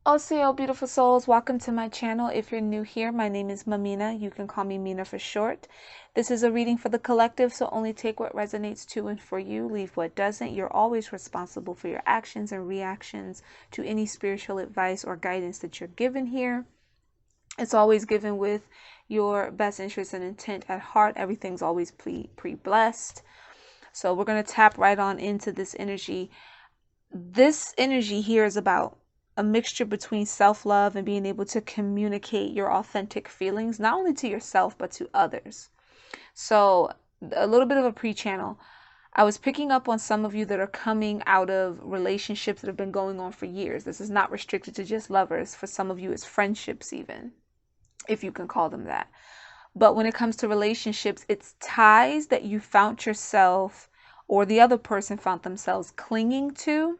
Also, beautiful souls, welcome to my channel. If you're new here, my name is Mamina. You can call me Mina for short. This is a reading for the collective, so only take what resonates to and for you, leave what doesn't. You're always responsible for your actions and reactions to any spiritual advice or guidance that you're given here. It's always given with your best interest and intent at heart. Everything's always pre-blessed. So we're going to tap right on into this energy. This energy here is about a mixture between self-love and being able to communicate your authentic feelings, not only to yourself, but to others. So a little bit of a pre-channel. I was picking up on some of you that are coming out of relationships that have been going on for years. This is not restricted to just lovers. For some of you, it's friendships even, if you can call them that. But when it comes to relationships, it's ties that you found yourself or the other person found themselves clinging to,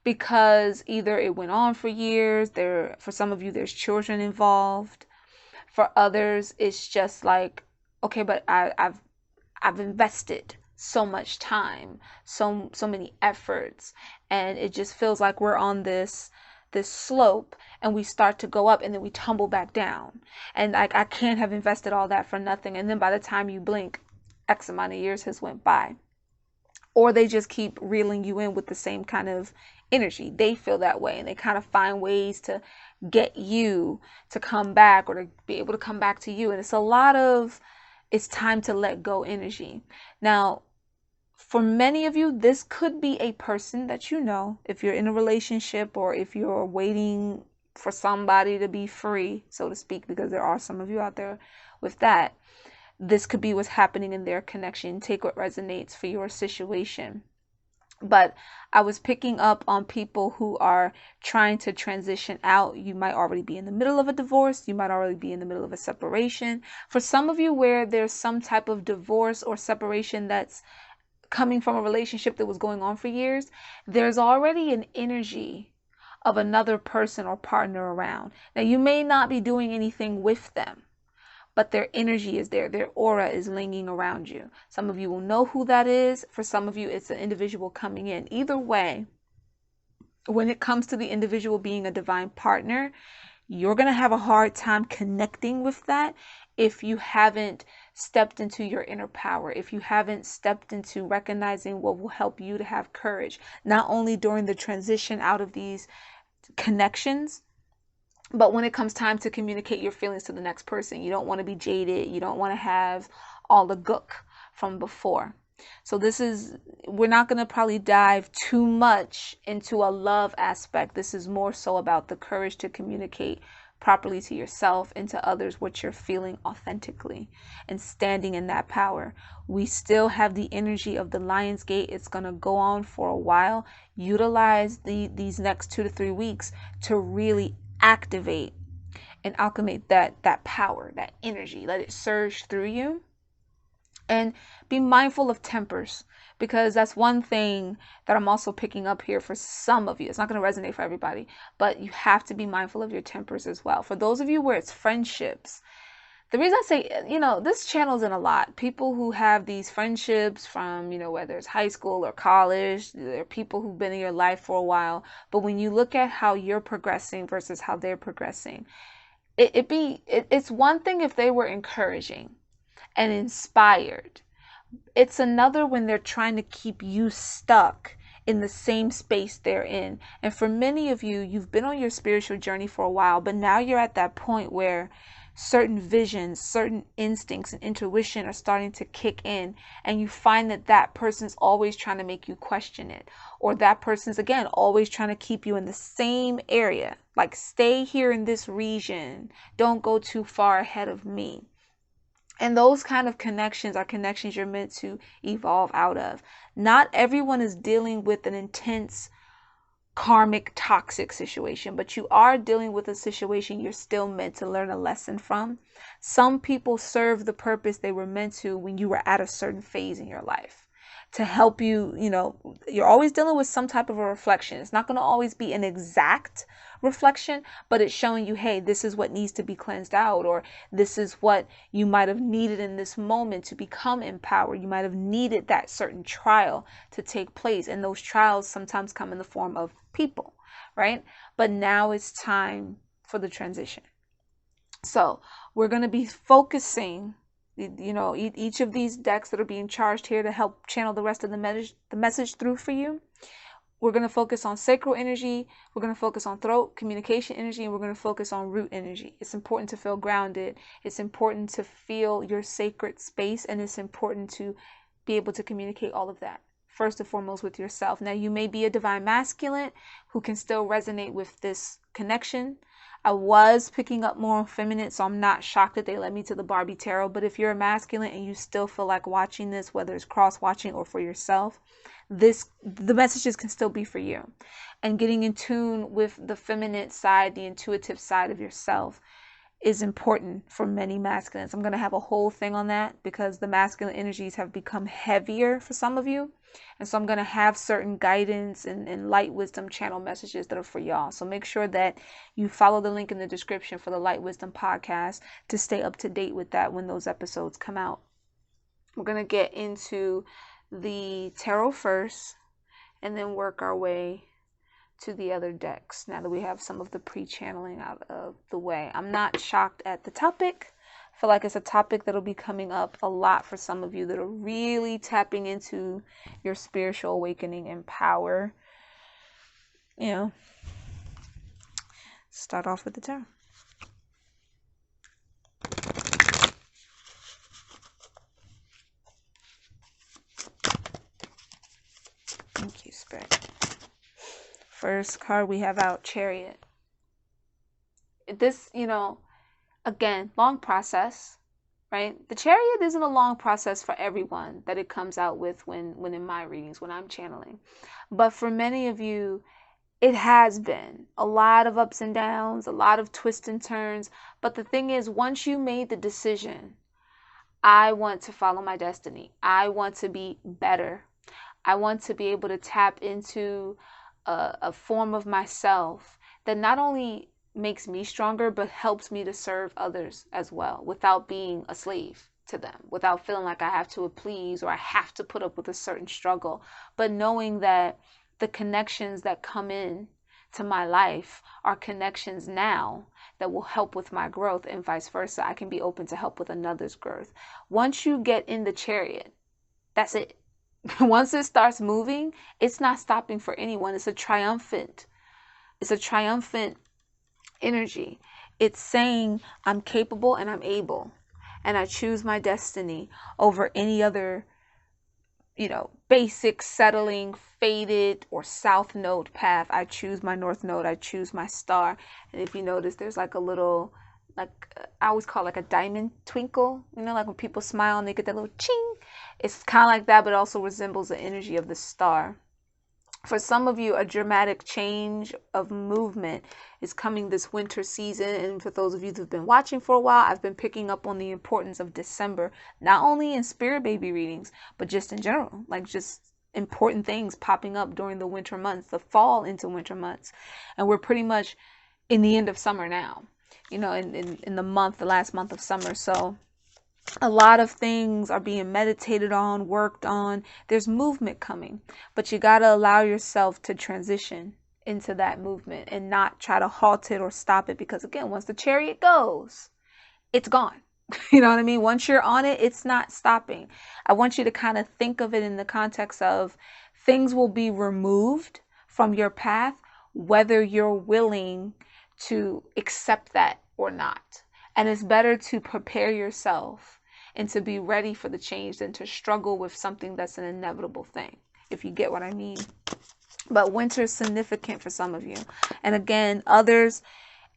because either it went on for years, for some of you there's children involved. For others it's just like, okay, but I've invested so much time, so many efforts, and it just feels like we're on this slope and we start to go up and then we tumble back down, and like I can't have invested all that for nothing, and then by the time you blink, X amount of years has went by. Or they just keep reeling you in with the same kind of energy. They feel that way and they kind of find ways to get you to come back or to be able to come back to you. And it's a lot of, it's time to let go energy. Now, for many of you, this could be a person that you know, if you're in a relationship or if you're waiting for somebody to be free, so to speak, because there are some of you out there with that. This could be what's happening in their connection. Take what resonates for your situation. But I was picking up on people who are trying to transition out. You might already be in the middle of a divorce. You might already be in the middle of a separation. For some of you, where there's some type of divorce or separation that's coming from a relationship that was going on for years, there's already an energy of another person or partner around. Now, you may not be doing anything with them, but their energy is there. Their aura is lingering around you. Some of you will know who that is. For some of you, it's an individual coming in. Either way, when it comes to the individual being a divine partner, you're going to have a hard time connecting with that if you haven't stepped into your inner power, if you haven't stepped into recognizing what will help you to have courage, not only during the transition out of these connections, but when it comes time to communicate your feelings to the next person. You don't want to be jaded. You don't want to have all the gook from before. So we're not going to probably dive too much into a love aspect. This is more so about the courage to communicate properly to yourself and to others what you're feeling authentically and standing in that power. We still have the energy of the Lion's Gate. It's going to go on for a while. Utilize these next 2 to 3 weeks to really activate and alchemate that power, that energy. Let it surge through you, and be mindful of tempers, because that's one thing that I'm also picking up here for some of you. It's not going to resonate for everybody, but you have to be mindful of your tempers as well. For those of you where it's friendships, the reason I say, this channel's in a lot. People who have these friendships from, whether it's high school or college, there are people who've been in your life for a while. But when you look at how you're progressing versus how they're progressing, it's one thing if they were encouraging and inspired. It's another when they're trying to keep you stuck in the same space they're in. And for many of you, you've been on your spiritual journey for a while, but now you're at that point where certain visions, certain instincts and intuition are starting to kick in, and you find that person's always trying to make you question it, or that person's again always trying to keep you in the same area, like stay here in this region, don't go too far ahead of me. And those kind of connections are connections you're meant to evolve out of. Not everyone is dealing with an intense karmic toxic situation, but you are dealing with a situation you're still meant to learn a lesson from. Some people serve the purpose they were meant to when you were at a certain phase in your life. to help you. You're always dealing with some type of a reflection. It's not going to always be an exact reflection, but it's showing you, hey, this is what needs to be cleansed out, or this is what you might have needed in this moment to become empowered. You might have needed that certain trial to take place, and those trials sometimes come in the form of people, right? But now it's time for the transition. So we're going to be focusing, each of these decks that are being charged here to help channel the rest of the message through for you. We're going to focus on sacral energy. We're going to focus on throat, communication energy, and we're going to focus on root energy. It's important to feel grounded. It's important to feel your sacred space, and it's important to be able to communicate all of that, first and foremost, with yourself. Now, you may be a divine masculine who can still resonate with this connection. I was picking up more on feminine, so I'm not shocked that they led me to the Barbie Tarot. But if you're a masculine and you still feel like watching this, whether it's cross-watching or for yourself, the messages can still be for you. And getting in tune with the feminine side, the intuitive side of yourself, is important for many masculines. I'm going to have a whole thing on that because the masculine energies have become heavier for some of you. And so I'm going to have certain guidance and light wisdom channel messages that are for y'all. So make sure that you follow the link in the description for the Light Wisdom podcast to stay up to date with that when those episodes come out. We're going to get into the tarot first and then work our way to the other decks now that we have some of the pre-channeling out of the way. I'm not shocked at the topic. I feel like it's a topic that'll be coming up a lot for some of you that are really tapping into your spiritual awakening and power. Start off with the tarot. Thank you, Spirit. First card we have out, Chariot. This, again, long process, right? The Chariot isn't a long process for everyone that it comes out with when in my readings, when I'm channeling. But for many of you, it has been a lot of ups and downs, a lot of twists and turns. But the thing is, once you made the decision, I want to follow my destiny. I want to be better. I want to be able to tap into a form of myself that not only makes me stronger, but helps me to serve others as well without being a slave to them, without feeling like I have to please or I have to put up with a certain struggle, but knowing that the connections that come in to my life are connections now that will help with my growth, and vice versa. I can be open to help with another's growth. Once you get in the Chariot, that's it. Once it starts moving, it's not stopping for anyone. It's a triumphant energy. It's saying I'm capable and I'm able, and I choose my destiny over any other, basic, settling, faded, or south node path. I choose my north node. I choose my star. And if you notice, there's like a little, I always call it like a diamond twinkle, like when people smile and they get that little ching. It's kind of like that, but also resembles the energy of the star. For some of you, a dramatic change of movement is coming this winter season. And for those of you who've been watching for a while, I've been picking up on the importance of December, not only in spirit baby readings, but just in general, like just important things popping up during the winter months, the fall into winter months. And we're pretty much in the end of summer now, in the last month of summer. So a lot of things are being meditated on, worked on. There's movement coming, but you got to allow yourself to transition into that movement and not try to halt it or stop it, because again, once the Chariot goes, it's gone. You know what I mean? Once you're on it, it's not stopping. I want you to kind of think of it in the context of things will be removed from your path, whether you're willing to accept that or not. And it's better to prepare yourself and to be ready for the change than to struggle with something that's an inevitable thing, if you get what I mean. But winter is significant for some of you. And again, others,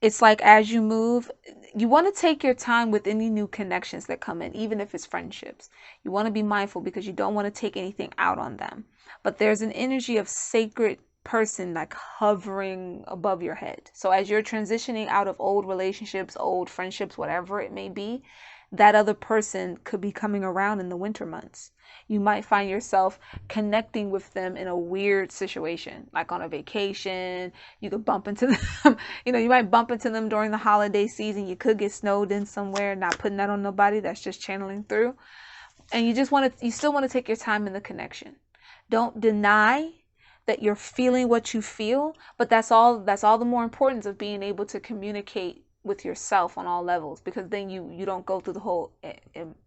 it's like as you move, you want to take your time with any new connections that come in, even if it's friendships. You want to be mindful because you don't want to take anything out on them. But there's an energy of sacred person like hovering above your head. So as you're transitioning out of old relationships, old friendships, whatever it may be, that other person could be coming around in the winter months. You might find yourself connecting with them in a weird situation, like on a vacation. You could bump into them. You might bump into them during the holiday season. You could get snowed in somewhere, not putting that on nobody. That's just channeling through. And you still want to take your time in the connection. Don't deny that you're feeling what you feel, but that's all the more importance of being able to communicate with yourself on all levels, because then you don't go through the whole,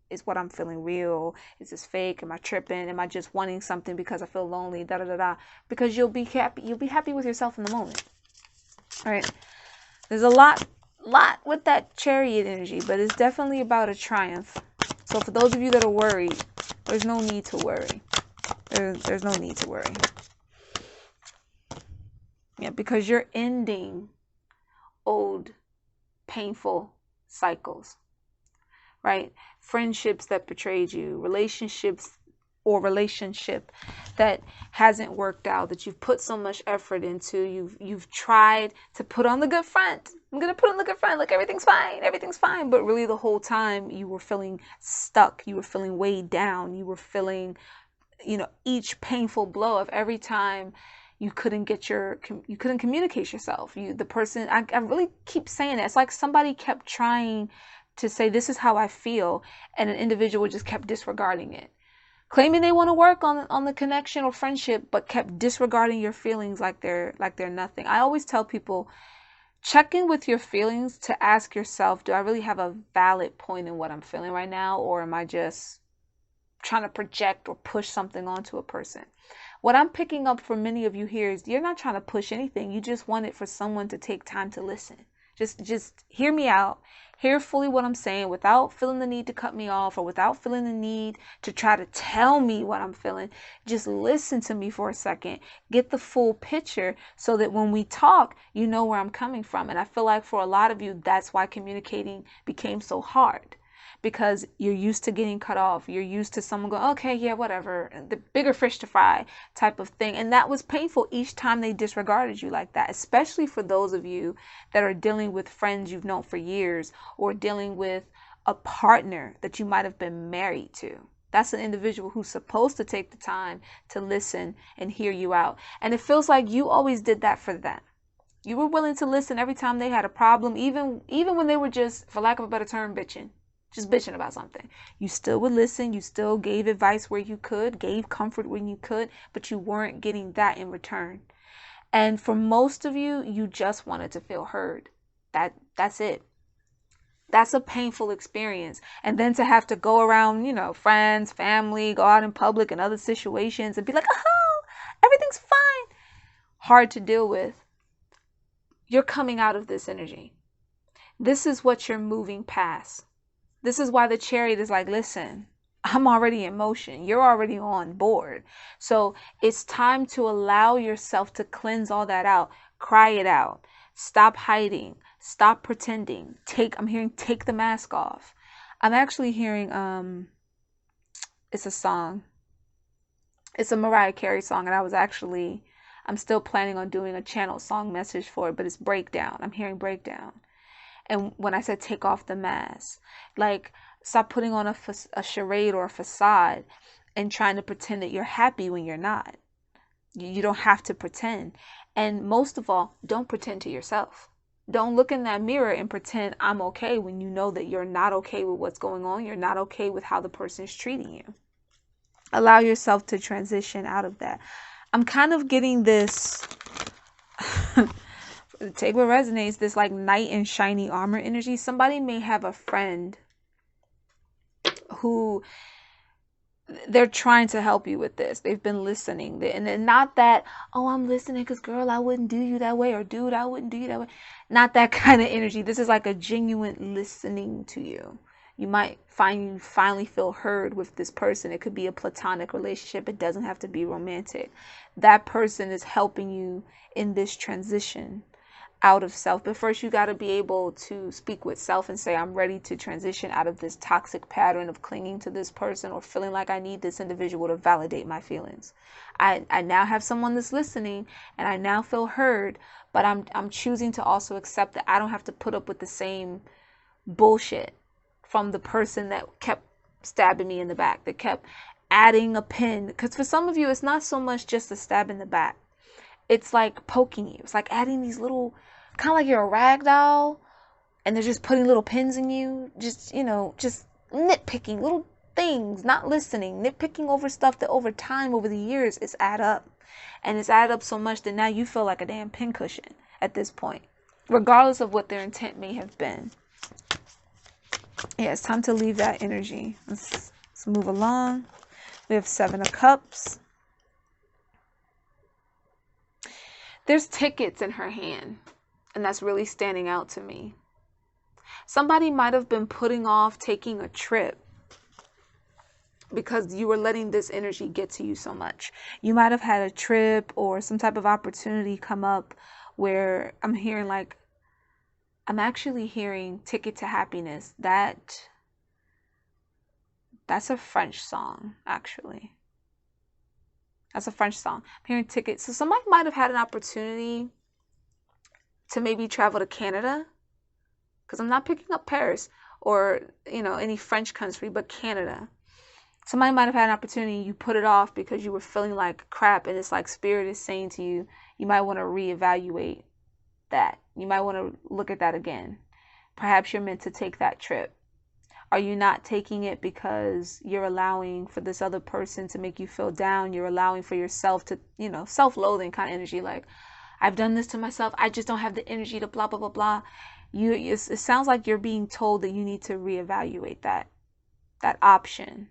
is what I'm feeling real? Is this fake? Am I tripping? Am I just wanting something because I feel lonely? Da da da da. Because you'll be happy with yourself in the moment. All right. There's a lot with that chariot energy, but it's definitely about a triumph. So for those of you that are worried, there's no need to worry. There's no need to worry. Yeah, because you're ending old, painful cycles, right? Friendships that betrayed you, relationship that hasn't worked out, that you've put so much effort into. You've tried to put on the good front. I'm gonna put on the good front, like everything's fine. But really, the whole time you were feeling stuck. You were feeling weighed down. You were feeling, each painful blow of every time you couldn't communicate yourself. The person, I really keep saying that. It's like somebody kept trying to say, this is how I feel, and an individual just kept disregarding it, claiming they want to work on the connection or friendship, but kept disregarding your feelings like they're nothing. I always tell people, check in with your feelings to ask yourself, do I really have a valid point in what I'm feeling right now, or am I just trying to project or push something onto a person? What I'm picking up from many of you here is you're not trying to push anything. You just want it for someone to take time to listen. Just hear me out. Hear fully what I'm saying without feeling the need to cut me off, or without feeling the need to try to tell me what I'm feeling. Just listen to me for a second. Get the full picture so that when we talk, you know where I'm coming from. And I feel like for a lot of you, that's why communicating became so hard. Because you're used to getting cut off. You're used to someone going, okay, yeah, whatever, the bigger fish to fry type of thing. And that was painful each time they disregarded you like that, especially for those of you that are dealing with friends you've known for years, or dealing with a partner that you might have been married to. That's an individual who's supposed to take the time to listen and hear you out. And it feels like you always did that for them. You were willing to listen every time they had a problem, even when they were just, for lack of a better term, just bitching about something. You still would listen. You still gave advice where you could, gave comfort when you could, but you weren't getting that in return. And for most of you, you just wanted to feel heard. That's it. That's a painful experience. And then to have to go around, friends, family, go out in public and other situations and be like, oh, everything's fine. Hard to deal with. You're coming out of this energy. This is what you're moving past. This is why the chariot is like, listen, I'm already in motion. You're already on board. So it's time to allow yourself to cleanse all that out. Cry it out. Stop hiding. Stop pretending. Take the mask off. I'm actually hearing, it's a song. It's a Mariah Carey song. And I'm still planning on doing a channel song message for it, but it's breakdown. I'm hearing breakdown. And when I said take off the mask, like stop putting on a charade or a facade and trying to pretend that you're happy when you're not. You don't have to pretend. And most of all, don't pretend to yourself. Don't look in that mirror and pretend I'm okay when you know that you're not okay with what's going on. You're not okay with how the person is treating you. Allow yourself to transition out of that. I'm kind of getting this... Take what resonates, this like knight in shiny armor energy. Somebody may have a friend who they're trying to help you with this. They've been listening. And not that, oh, I'm listening because girl, I wouldn't do you that way, or dude, I wouldn't do you that way. Not that kind of energy. This is like a genuine listening to you. You might find you finally feel heard with this person. It could be a platonic relationship. It doesn't have to be romantic. That person is helping you in this transition out of self. But first you got to be able to speak with self and say, I'm ready to transition out of this toxic pattern of clinging to this person or feeling like I need this individual to validate my feelings. I now have someone that's listening and I now feel heard, but I'm choosing to also accept that I don't have to put up with the same bullshit from the person that kept stabbing me in the back, that kept adding a pin. Because for some of you, it's not so much just a stab in the back. It's like poking you. It's like adding these little, kind of like you're a rag doll and they're just putting little pins in you. Just, just nitpicking little things, not listening, nitpicking over stuff that over time, over the years, it's add up. And it's added up so much that now you feel like a damn pincushion at this point, regardless of what their intent may have been. Yeah, it's time to leave that energy. Let's move along. We have 7 of Cups. There's tickets in her hand, and that's really standing out to me. Somebody might have been putting off taking a trip because you were letting this energy get to you so much. You might have had a trip or some type of opportunity come up where I'm actually hearing Ticket to Happiness. That's a French song, actually. That's a French song. I'm hearing Ticket. So somebody might have had an opportunity to maybe travel to Canada, because I'm not picking up Paris or, any French country, but Canada. Somebody might have had an opportunity, you put it off because you were feeling like crap, and it's like Spirit is saying to you, you might want to reevaluate that. You might want to look at that again. Perhaps you're meant to take that trip. Are you not taking it because you're allowing for this other person to make you feel down? You're allowing for yourself to, self-loathing kind of energy, like, I've done this to myself, I just don't have the energy to blah, blah, blah, blah. It sounds like you're being told that you need to reevaluate that option.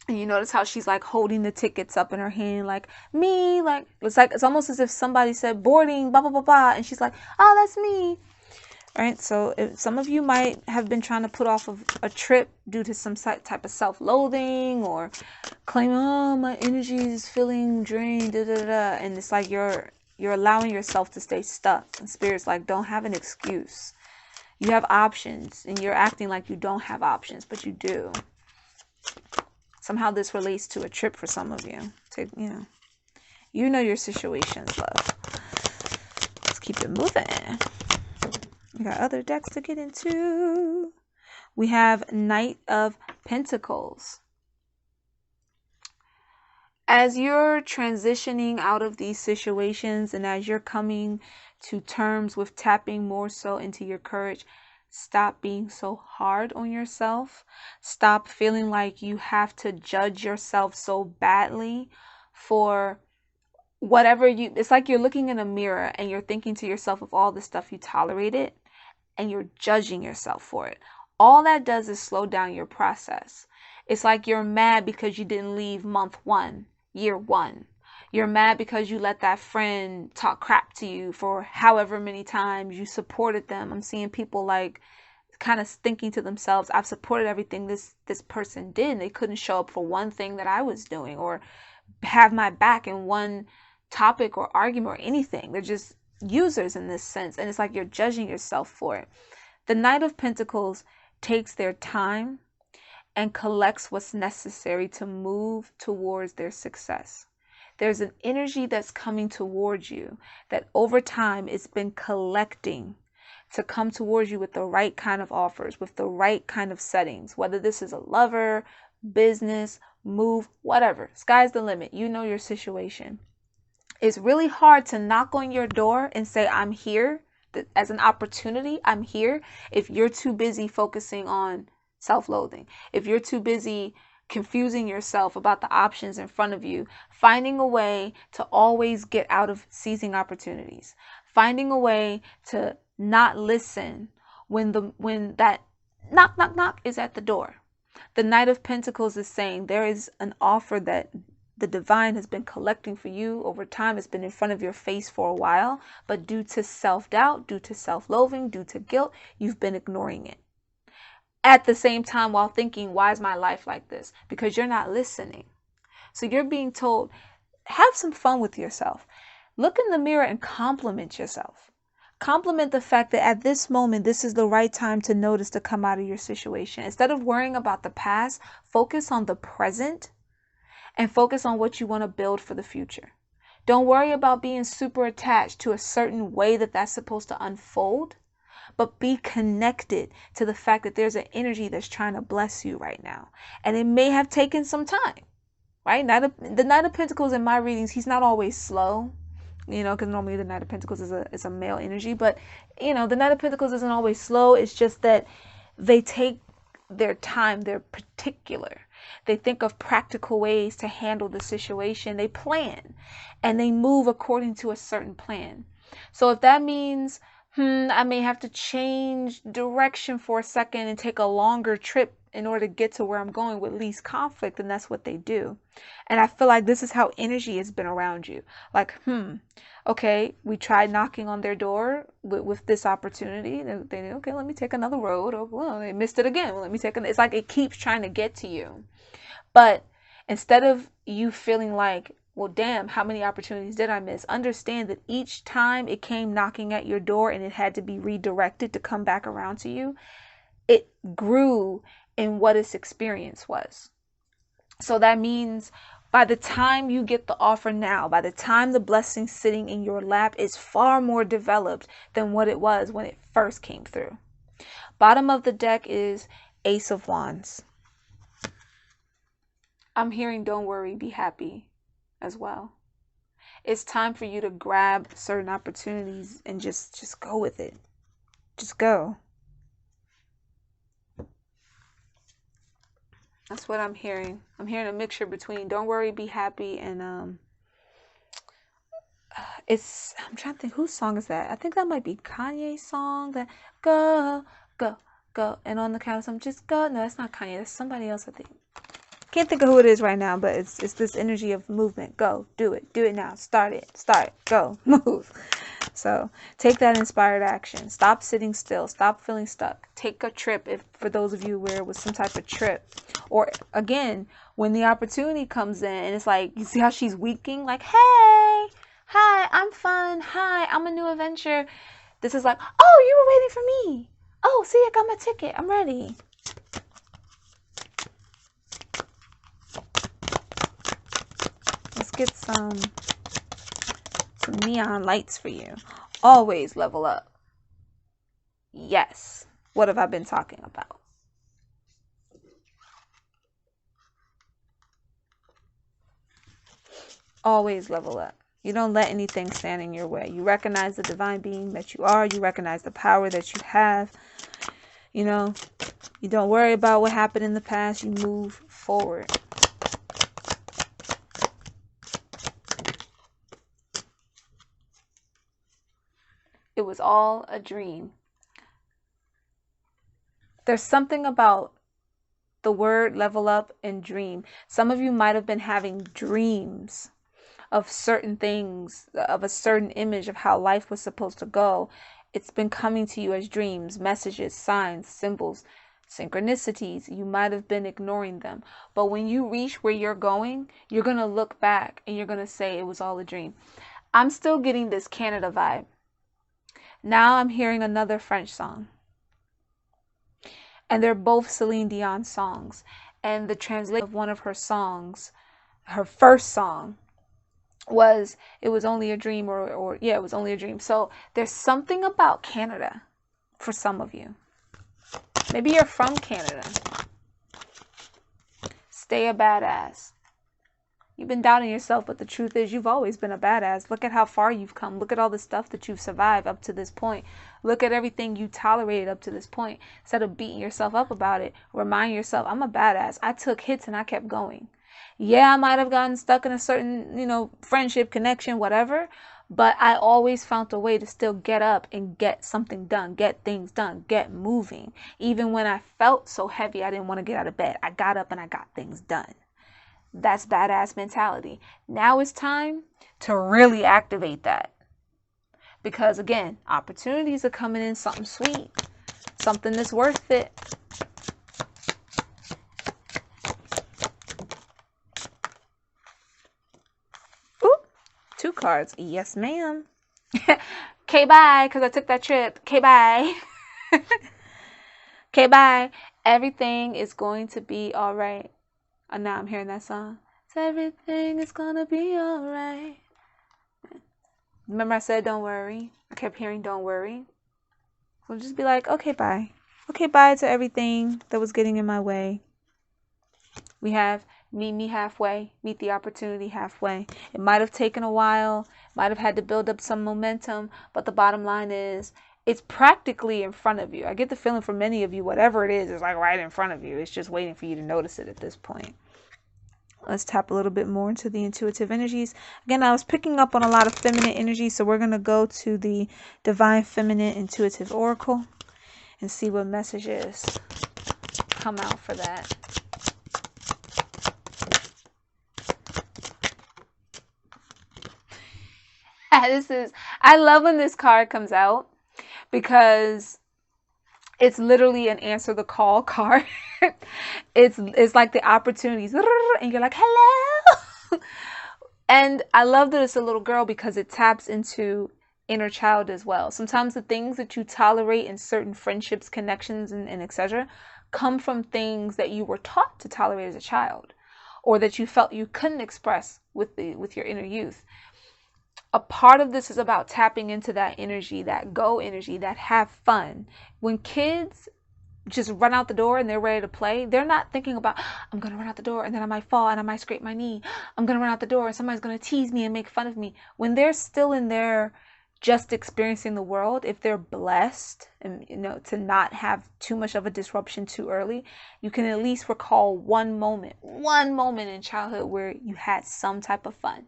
And you notice how she's like holding the tickets up in her hand, like, me, like it's almost as if somebody said boarding, blah, blah, blah, blah. And she's like, oh, that's me. Right. So some of you might have been trying to put off of a trip due to some type of self-loathing or claim, oh, my energy is feeling drained, da, da, da. And it's like you're allowing yourself to stay stuck. And Spirit's like, don't have an excuse. You have options, and you're acting like you don't have options, but you do. Somehow this relates to a trip for some of you. You know your situations, love. Let's keep it moving. We got other decks to get into. We have Knight of Pentacles. As you're transitioning out of these situations and as you're coming to terms with tapping more so into your courage, stop being so hard on yourself. Stop feeling like you have to judge yourself so badly for whatever it's like you're looking in a mirror and you're thinking to yourself of all the stuff you tolerated and you're judging yourself for it. All that does is slow down your process. It's like you're mad because you didn't leave month 1, year 1. You're mad because you let that friend talk crap to you for however many times you supported them. I'm seeing people like kind of thinking to themselves, I've supported everything this person did, and they couldn't show up for one thing that I was doing or have my back in one topic or argument or anything. They're just users in this sense, and it's like you're judging yourself for it. The Knight of Pentacles takes their time and collects what's necessary to move towards their success. There's an energy that's coming towards you that over time it's been collecting to come towards you with the right kind of offers, with the right kind of settings, whether this is a lover, business, move, whatever. Sky's the limit. You know your situation. It's really hard to knock on your door and say, I'm here as an opportunity. I'm here. If you're too busy focusing on self-loathing, if you're too busy confusing yourself about the options in front of you, finding a way to always get out of seizing opportunities, finding a way to not listen when that knock, knock, knock is at the door. The Knight of Pentacles is saying there is an offer that the divine has been collecting for you over time. It's been in front of your face for a while, but due to self-doubt, due to self-loathing, due to guilt, you've been ignoring it. At the same time, while thinking, why is my life like this? Because you're not listening. So you're being told, have some fun with yourself. Look in the mirror and compliment yourself. Compliment the fact that at this moment, this is the right time to notice to come out of your situation. Instead of worrying about the past, focus on the present and focus on what you want to build for the future. Don't worry about being super attached to a certain way that that's supposed to unfold. but be connected to the fact that there's an energy that's trying to bless you right now. And it may have taken some time, right? The Knight of Pentacles in my readings, he's not always slow, because normally the Knight of Pentacles is a male energy, but the Knight of Pentacles isn't always slow. It's just that they take their time. They're particular. They think of practical ways to handle the situation. They plan and they move according to a certain plan. So if that means, I may have to change direction for a second and take a longer trip in order to get to where I'm going with least conflict, then that's what they do. And I feel like this is how energy has been around you. Like, okay, we tried knocking on their door with this opportunity. They okay, let me take another road. Oh, well, they missed it again. Well, let me take it's like it keeps trying to get to you. But instead of you feeling like, well, damn, how many opportunities did I miss? Understand that each time it came knocking at your door and it had to be redirected to come back around to you, it grew in what its experience was. So that means by the time you get the offer now, by the time the blessing sitting in your lap is far more developed than what it was when it first came through. Bottom of the deck is Ace of Wands. I'm hearing don't worry, be happy as well. It's time for you to grab certain opportunities and just go with it. Just go. That's what I'm hearing. I'm hearing a mixture between don't worry, be happy, and I'm trying to think, whose song is that? I think that might be Kanye's song, that go, go, go, and on the count of some, just go. No, that's not Kanye. That's somebody else, I think. Can't think of who it is right now, but it's this energy of movement. Go, do it now. Start it, go, move. So take that inspired action. Stop sitting still. Stop feeling stuck. Take a trip, if for those of you where it was some type of trip. Or again, when the opportunity comes in and it's like, you see how she's winking? Like, hey, hi, I'm fun. Hi, I'm a new adventure. This is like, oh, you were waiting for me. Oh, see, I got my ticket. I'm ready. Let's get some neon lights for you. Always level up. Yes. What have I been talking about? Always level up. You don't let anything stand in your way. You recognize the divine being that you are. You recognize the power that you have. You don't worry about what happened in the past. You move forward. It was all a dream. There's something about the word level up and dream. Some of you might have been having dreams of certain things, of a certain image of how life was supposed to go. It's been coming to you as dreams, messages, signs, symbols, synchronicities. You might have been ignoring them. But when you reach where you're going, you're going to look back and you're going to say it was all a dream. I'm still getting this Canada vibe. Now I'm hearing another French song. And they're both Celine Dion songs. And the translation of one of her songs, her first song, was it was only a dream, or it was only a dream. So there's something about Canada for some of you. Maybe you're from Canada. Stay a badass. You've been doubting yourself, but the truth is you've always been a badass. Look at how far you've come. Look at all the stuff that you've survived up to this point. Look at everything you tolerated up to this point. Instead of beating yourself up about it, remind yourself, I'm a badass. I took hits and I kept going. Yeah, I might have gotten stuck in a certain, friendship, connection, whatever, but I always found a way to still get up and get something done, get things done, get moving. Even when I felt so heavy, I didn't want to get out of bed. I got up and I got things done. That's badass mentality. Now it's time to really activate that. Because again, opportunities are coming in, something sweet, something that's worth it. Ooh, 2 cards. Yes, ma'am. Okay, bye, because I took that trip. Okay, bye. Okay, bye. Everything is going to be all right. And now I'm hearing that song. So everything is gonna be all right. Remember I said don't worry? I kept hearing don't worry. So just be like, okay, bye. Okay, bye to everything that was getting in my way. We have meet me halfway, meet the opportunity halfway. It might have taken a while, might have had to build up some momentum, but the bottom line is it's practically in front of you. I get the feeling for many of you, whatever it is like right in front of you. It's just waiting for you to notice it at this point. Let's tap a little bit more into the intuitive energies. Again, I was picking up on a lot of feminine energy, so we're going to go to the Divine Feminine Intuitive Oracle and see what messages come out for that. I love when this card comes out because it's literally an answer the call card. It's like the opportunities, and you're like, hello. And I love that it's a little girl because it taps into inner child as well. Sometimes the things that you tolerate in certain friendships, connections, and etc. come from things that you were taught to tolerate as a child, or that you felt you couldn't express with your inner youth. A part of this is about tapping into that energy, that go energy, that have fun. When kids just run out the door and they're ready to play, they're not thinking about, I'm going to run out the door and then I might fall and I might scrape my knee. I'm going to run out the door and somebody's going to tease me and make fun of me. When they're still in there just experiencing the world, if they're blessed and to not have too much of a disruption too early, you can at least recall one moment in childhood where you had some type of fun.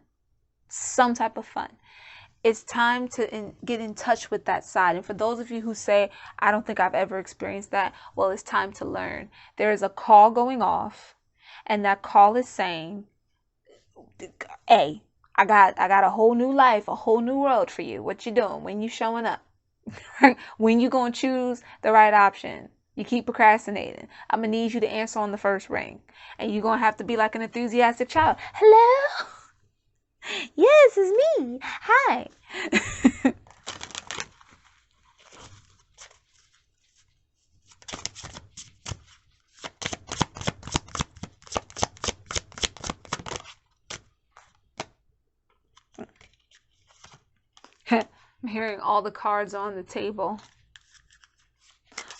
It's time to get in touch with that side. And for those of you who say, I don't think I've ever experienced that, well, it's time to learn. There is a call going off, and that call is saying, hey, I got a whole new life, a whole new world for you. What you doing? When you showing up? When you gonna choose the right option? You keep procrastinating. I'm gonna need you to answer on the first ring, and you're gonna have to be like an enthusiastic child. Hello? Yes, it's me. Hi. I'm hearing all the cards on the table.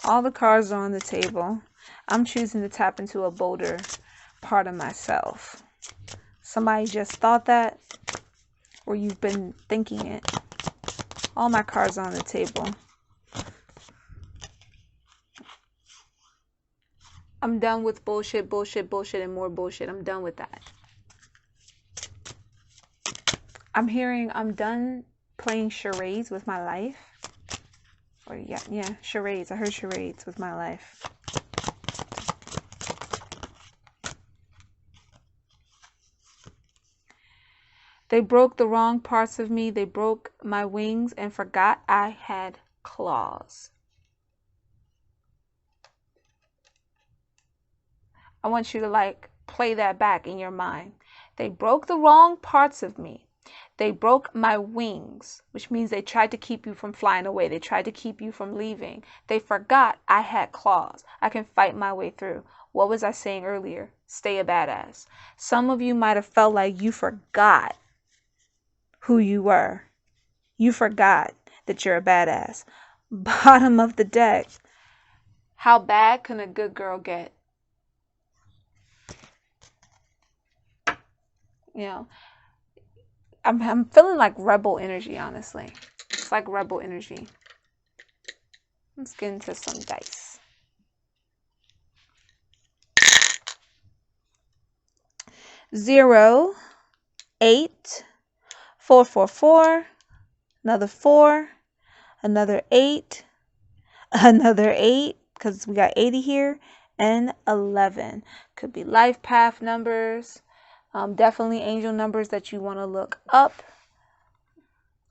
All the cards are on the table. I'm choosing to tap into a bolder part of myself. Somebody just thought that, or you've been thinking it. All my cards are on the table. I'm done with bullshit, and more bullshit. I'm done with that. I'm hearing I'm done playing charades with my life. Or yeah, charades. I heard charades with my life. They broke the wrong parts of me. They broke my wings and forgot I had claws. I want you to play that back in your mind. They broke the wrong parts of me. They broke my wings, which means they tried to keep you from flying away. They tried to keep you from leaving. They forgot I had claws. I can fight my way through. What was I saying earlier? Stay a badass. Some of you might have felt like you forgot who you were. You forgot that you're a badass. Bottom of the deck. How bad can a good girl get? I'm feeling like rebel energy, honestly. It's like rebel energy. Let's get into some dice. 0, 8, 4, 4, 4, another 4, another 8, another 8, because we got 80 here, and 11. Could be life path numbers. Definitely angel numbers that you want to look up.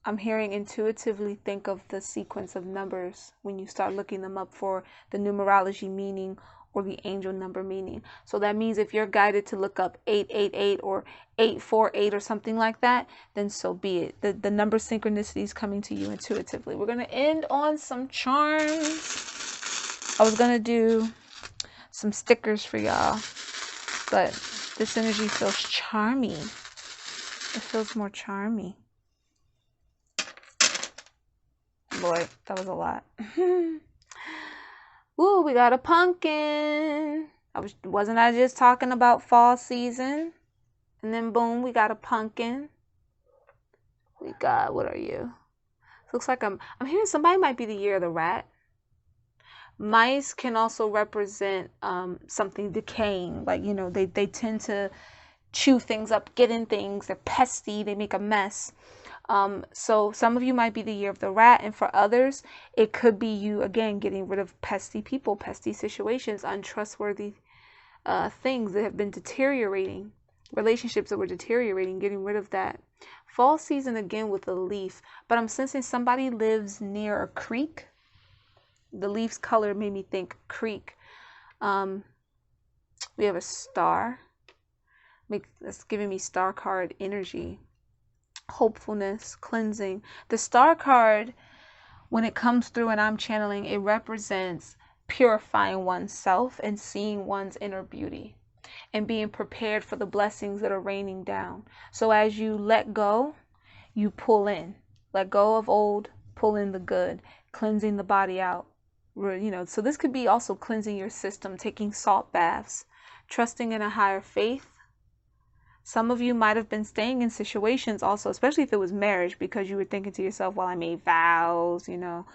I'm hearing intuitively think of the sequence of numbers when you start looking them up for the numerology meaning or the angel number meaning. So that means if you're guided to look up 888 or 848 or something like that, then so be it. The number synchronicity is coming to you intuitively. We're going to end on some charms. I was going to do some stickers for y'all, but this energy feels charmy. It feels more charmy. Lord, that was a lot. Ooh, we got a pumpkin. Wasn't I just talking about fall season? And then boom, we got a pumpkin. We got, what are you? Looks like I'm hearing somebody might be the year of the rat. Mice can also represent something decaying. Like, you know, they tend to chew things up, get in things. They're pesty. They make a mess. So some of you might be the year of the rat, and for others, it could be you, again, getting rid of pesty people, pesty situations, untrustworthy things that have been deteriorating, relationships that were deteriorating, getting rid of that. Fall season, again, with a leaf, but I'm sensing somebody lives near a creek. The leaf's color made me think creek. We have a star. That's giving me star card energy. Hopefulness, cleansing. The star card, when it comes through and I'm channeling, it represents purifying oneself and seeing one's inner beauty and being prepared for the blessings that are raining down. So as you let go, you pull in. Let go of old, pull in the good, cleansing the body out. You know, so this could be also cleansing your system, taking salt baths, trusting in a higher faith. Some of you might have been staying in situations also, especially if it was marriage, because you were thinking to yourself, well, I made vows, you know,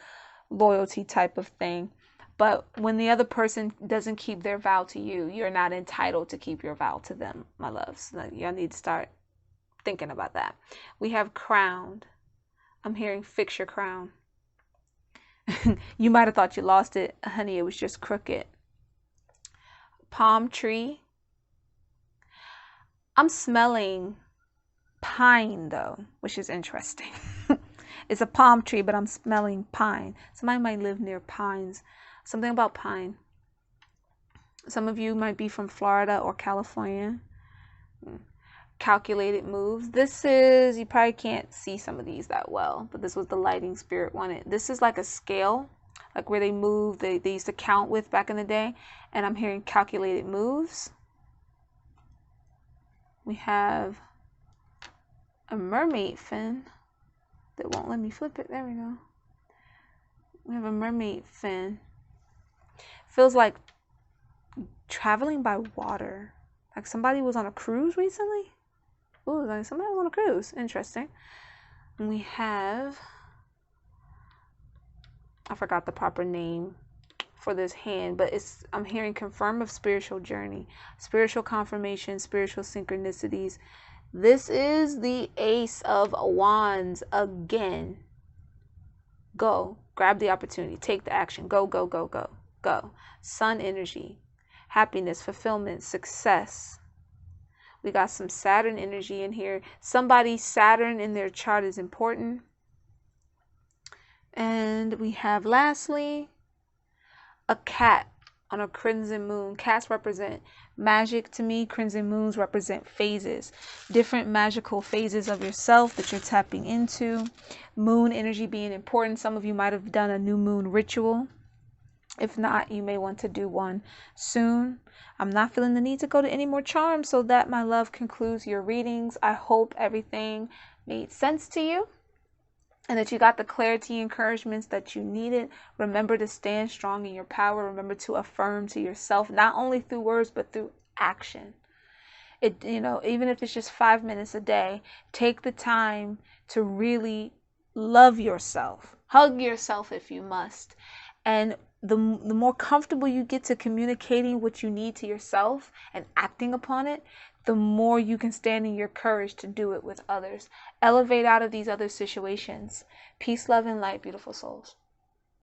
loyalty type of thing. But when the other person doesn't keep their vow to you, you're not entitled to keep your vow to them, my loves. Y'all need to start thinking about that. We have crowned. I'm hearing fix your crown. You might have thought you lost it. Honey, it was just crooked. Palm tree. I'm smelling pine, though, which is interesting. It's a palm tree, but I'm smelling pine. Somebody might live near pines. Something about pine. Some of you might be from Florida or California. Calculated moves. This is, you probably can't see some of these that well, but this was the lighting spirit wanted. This is like a scale, like where they move, they used to count with back in the day. And I'm hearing calculated moves. We have a mermaid fin that won't let me flip it. There we go. We have a mermaid fin. Feels like traveling by water. Like somebody was on a cruise recently. Ooh, like somebody was on a cruise. Interesting. And we have, I forgot the proper name for this hand, but I'm hearing confirm of spiritual journey, spiritual confirmation, spiritual synchronicities. This is the Ace of Wands again. Go, grab the opportunity, take the action, go, go, go, go, go. Sun energy, happiness, fulfillment, success. We got some Saturn energy in here. Somebody's Saturn in their chart is important. And we have lastly a cat on a crimson moon. Cats represent magic to me. Crimson moons represent phases, different magical phases of yourself that you're tapping into. Moon energy being important. Some of you might have done a new moon ritual. If not, you may want to do one soon. I'm not feeling the need to go to any more charms, so that, my love, concludes your readings. I hope everything made sense to you and that you got the clarity, encouragements that you needed. Remember to stand strong in your power. Remember to affirm to yourself, not only through words, but through action. Even if it's just 5 minutes a day, take the time to really love yourself. Hug yourself if you must. And the more comfortable you get to communicating what you need to yourself and acting upon it, the more you can stand in your courage to do it with others. Elevate out of these other situations. Peace, love, and light, beautiful souls.